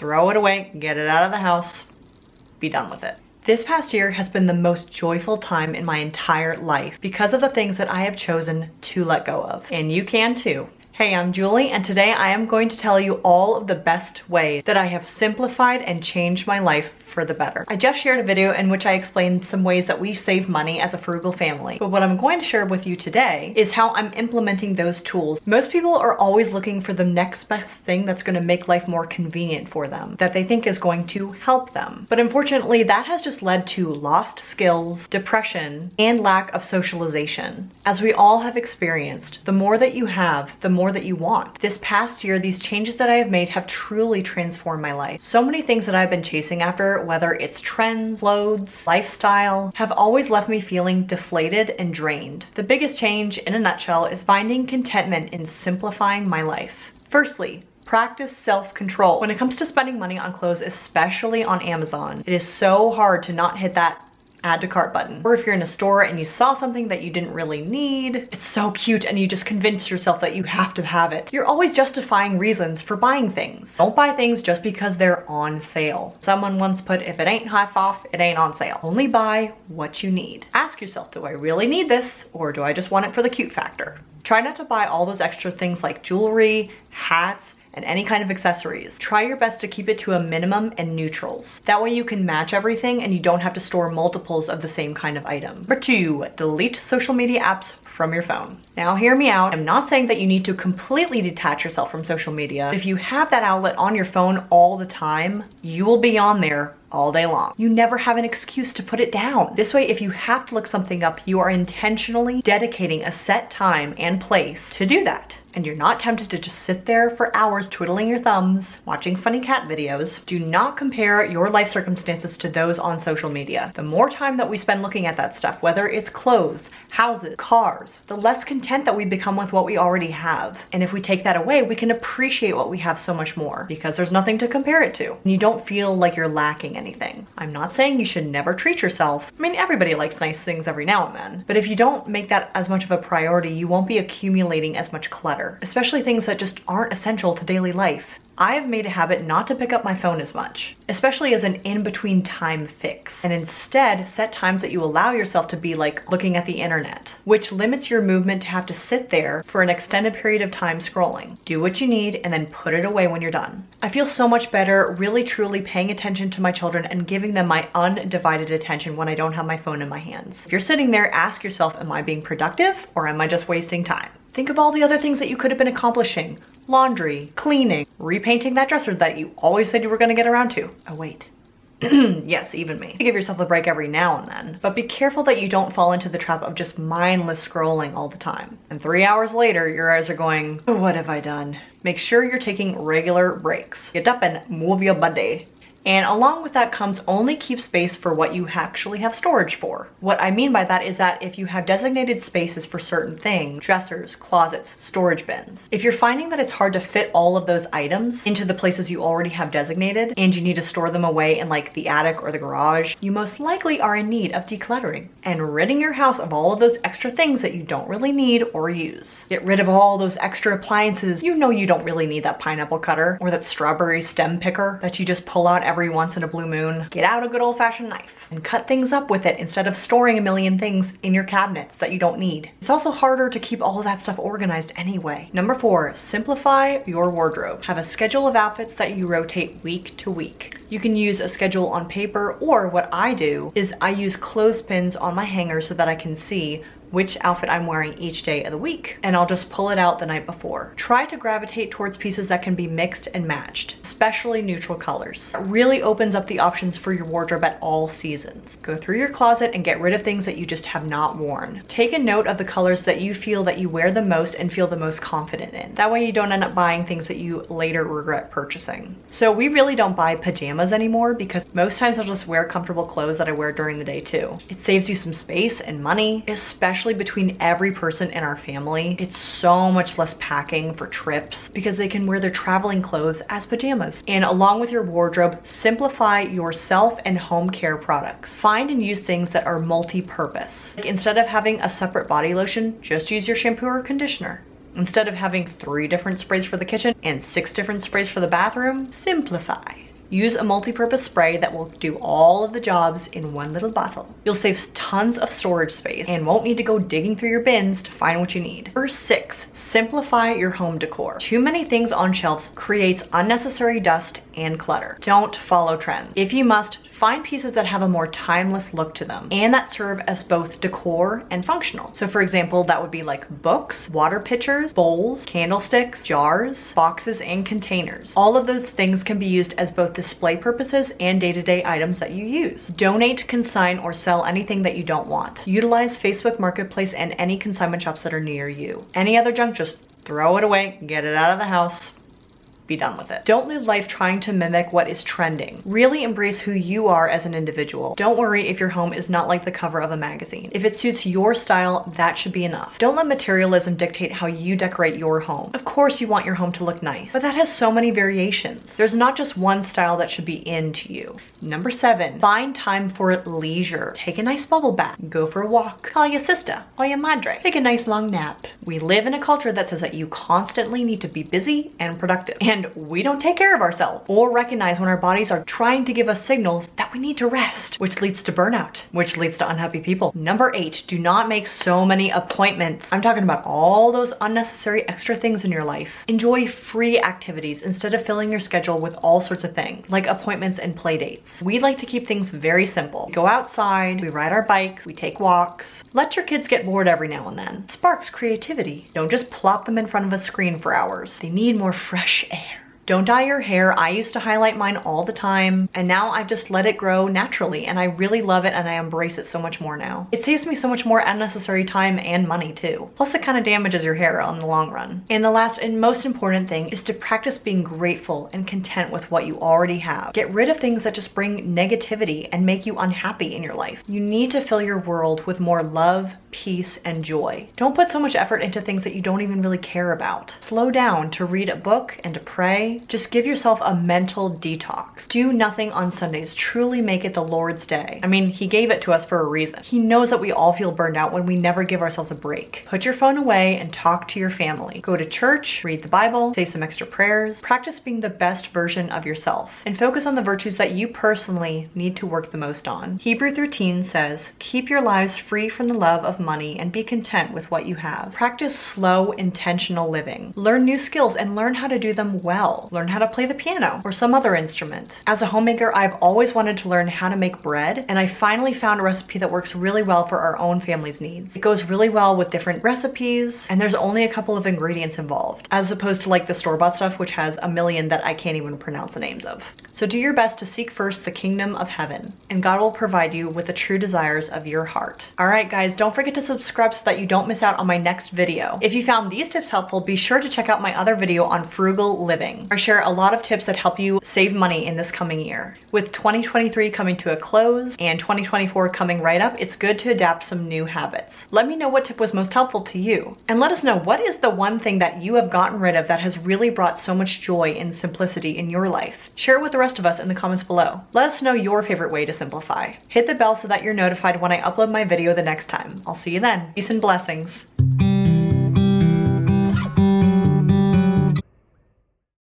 throw it away, get it out of the house, be done with it. This past year has been the most joyful time in my entire life because of the things that I have chosen to let go of. And you can too. Hey, I'm Julie, and today I am going to tell you all of the best ways that I have simplified and changed my life for the better. I just shared a video in which I explained some ways that we save money as a frugal family, but what I'm going to share with you today is how I'm implementing those tools. Most people are always looking for the next best thing that's going to make life more convenient for them, that they think is going to help them. But unfortunately, that has just led to lost skills, depression, and lack of socialization. As we all have experienced, the more that you have, the more that you want. This past year, these changes that I have made have truly transformed my life. So many things that I've been chasing after, whether it's trends, clothes, lifestyle, have always left me feeling deflated and drained. The biggest change, in a nutshell, is finding contentment in simplifying my life. Firstly, practice self-control. When it comes to spending money on clothes, especially on Amazon, it is so hard to not hit that add to cart button. Or if you're in a store and you saw something that you didn't really need, it's so cute and you just convince yourself that you have to have it. You're always justifying reasons for buying things. Don't buy things just because they're on sale. Someone once put, if it ain't half off, it ain't on sale. Only buy what you need. Ask yourself, do I really need this, or do I just want it for the cute factor? Try not to buy all those extra things like jewelry, hats, and any kind of accessories. Try your best to keep it to a minimum and neutrals. That way you can match everything and you don't have to store multiples of the same kind of item. Number 2, delete social media apps from your phone. Now hear me out. I'm not saying that you need to completely detach yourself from social media. If you have that outlet on your phone all the time, you will be on there all day long. You never have an excuse to put it down. This way, if you have to look something up, you are intentionally dedicating a set time and place to do that. And you're not tempted to just sit there for hours twiddling your thumbs, watching funny cat videos. Do not compare your life circumstances to those on social media. The more time that we spend looking at that stuff, whether it's clothes, houses, cars, the less content that we become with what we already have. And if we take that away, we can appreciate what we have so much more because there's nothing to compare it to. And you don't feel like you're lacking anything. I'm not saying you should never treat yourself. I mean, everybody likes nice things every now and then. But if you don't make that as much of a priority, you won't be accumulating as much clutter, especially things that just aren't essential to daily life. I have made a habit not to pick up my phone as much, especially as an in-between time fix, and instead set times that you allow yourself to be like looking at the internet, which limits your movement to have to sit there for an extended period of time scrolling. Do what you need and then put it away when you're done. I feel so much better really truly paying attention to my children and giving them my undivided attention when I don't have my phone in my hands. If you're sitting there, ask yourself, am I being productive or am I just wasting time? Think of all the other things that you could have been accomplishing. Laundry, cleaning, repainting that dresser that you always said you were gonna get around to. Oh wait. Yes, even me. Give yourself a break every now and then, but be careful that you don't fall into the trap of just mindless scrolling all the time. And 3 hours later, your eyes are going, oh, what have I done? Make sure you're taking regular breaks. Get up and move your body. And along with that comes only keep space for what you actually have storage for. What I mean by that is that if you have designated spaces for certain things, dressers, closets, storage bins, if you're finding that it's hard to fit all of those items into the places you already have designated and you need to store them away in like the attic or the garage, you most likely are in need of decluttering and ridding your house of all of those extra things that you don't really need or use. Get rid of all those extra appliances. You know you don't really need that pineapple cutter or that strawberry stem picker that you just pull out every once in a blue moon. Get out a good old-fashioned knife and cut things up with it instead of storing a million things in your cabinets that you don't need. It's also harder to keep all of that stuff organized anyway. Number 4, simplify your wardrobe. Have a schedule of outfits that you rotate week to week. You can use a schedule on paper, or what I do is I use clothespins on my hanger so that I can see which outfit I'm wearing each day of the week, and I'll just pull it out the night before. Try to gravitate towards pieces that can be mixed and matched, especially neutral colors. It really opens up the options for your wardrobe at all seasons. Go through your closet and get rid of things that you just have not worn. Take a note of the colors that you feel that you wear the most and feel the most confident in. That way you don't end up buying things that you later regret purchasing. So we really don't buy pajamas anymore because most times I'll just wear comfortable clothes that I wear during the day too. It saves you some space and money, especially between every person in our family. It's so much less packing for trips because they can wear their traveling clothes as pajamas. And along with your wardrobe, simplify your self and home care products. Find and use things that are multi-purpose. Like instead of having a separate body lotion, just use your shampoo or conditioner. Instead of having 3 different sprays for the kitchen and 6 different sprays for the bathroom, simplify. Use a multi-purpose spray that will do all of the jobs in one little bottle. You'll save tons of storage space and won't need to go digging through your bins to find what you need. Number 6, simplify your home decor. Too many things on shelves creates unnecessary dust and clutter. Don't follow trends. If you must, find pieces that have a more timeless look to them and that serve as both decor and functional. So for example, that would be like books, water pitchers, bowls, candlesticks, jars, boxes, and containers. All of those things can be used as both display purposes and day-to-day items that you use. Donate, consign, or sell anything that you don't want. Utilize Facebook Marketplace and any consignment shops that are near you. Any other junk, just throw it away, get it out of the house. Be done with it. Don't live life trying to mimic what is trending. Really embrace who you are as an individual. Don't worry if your home is not like the cover of a magazine. If it suits your style, that should be enough. Don't let materialism dictate how you decorate your home. Of course you want your home to look nice, but that has so many variations. There's not just one style that should be into you. Number 7, find time for leisure. Take a nice bubble bath, go for a walk, call your sister or your madre, take a nice long nap. We live in a culture that says that you constantly need to be busy and productive. And we don't take care of ourselves or recognize when our bodies are trying to give us signals that we need to rest, which leads to burnout, which leads to unhappy people. Number 8, do not make so many appointments. I'm talking about all those unnecessary extra things in your life. Enjoy free activities instead of filling your schedule with all sorts of things like appointments and play dates. We like to keep things very simple. We go outside, we ride our bikes, we take walks. Let your kids get bored every now and then. It sparks creativity. Don't just plop them in front of a screen for hours. They need more fresh air. Don't dye your hair. I used to highlight mine all the time, and now I've just let it grow naturally, and I really love it and I embrace it so much more now. It saves me so much more unnecessary time and money too. Plus it kind of damages your hair on the long run. And the last and most important thing is to practice being grateful and content with what you already have. Get rid of things that just bring negativity and make you unhappy in your life. You need to fill your world with more love, peace, and joy. Don't put so much effort into things that you don't even really care about. Slow down to read a book and to pray. Just give yourself a mental detox. Do nothing on Sundays. Truly make it the Lord's day. I mean, he gave it to us for a reason. He knows that we all feel burned out when we never give ourselves a break. Put your phone away and talk to your family. Go to church, read the Bible, say some extra prayers, practice being the best version of yourself, and focus on the virtues that you personally need to work the most on. Hebrew 13 says, keep your lives free from the love of money and be content with what you have. Practice slow, intentional living. Learn new skills and learn how to do them well. Learn how to play the piano or some other instrument. As a homemaker, I've always wanted to learn how to make bread, and I finally found a recipe that works really well for our own family's needs. It goes really well with different recipes, and there's only a couple of ingredients involved, as opposed to like the store-bought stuff, which has a million that I can't even pronounce the names of. So do your best to seek first the kingdom of heaven, and God will provide you with the true desires of your heart. All right, guys, don't forget to subscribe so that you don't miss out on my next video. If you found these tips helpful, be sure to check out my other video on frugal living. I share a lot of tips that help you save money in this coming year. With 2023 coming to a close and 2024 coming right up, it's good to adapt some new habits. Let me know what tip was most helpful to you. And let us know, what is the one thing that you have gotten rid of that has really brought so much joy and simplicity in your life? Share it with the rest of us in the comments below. Let us know your favorite way to simplify. Hit the bell so that you're notified when I upload my video the next time. I'll see you then. Peace and blessings.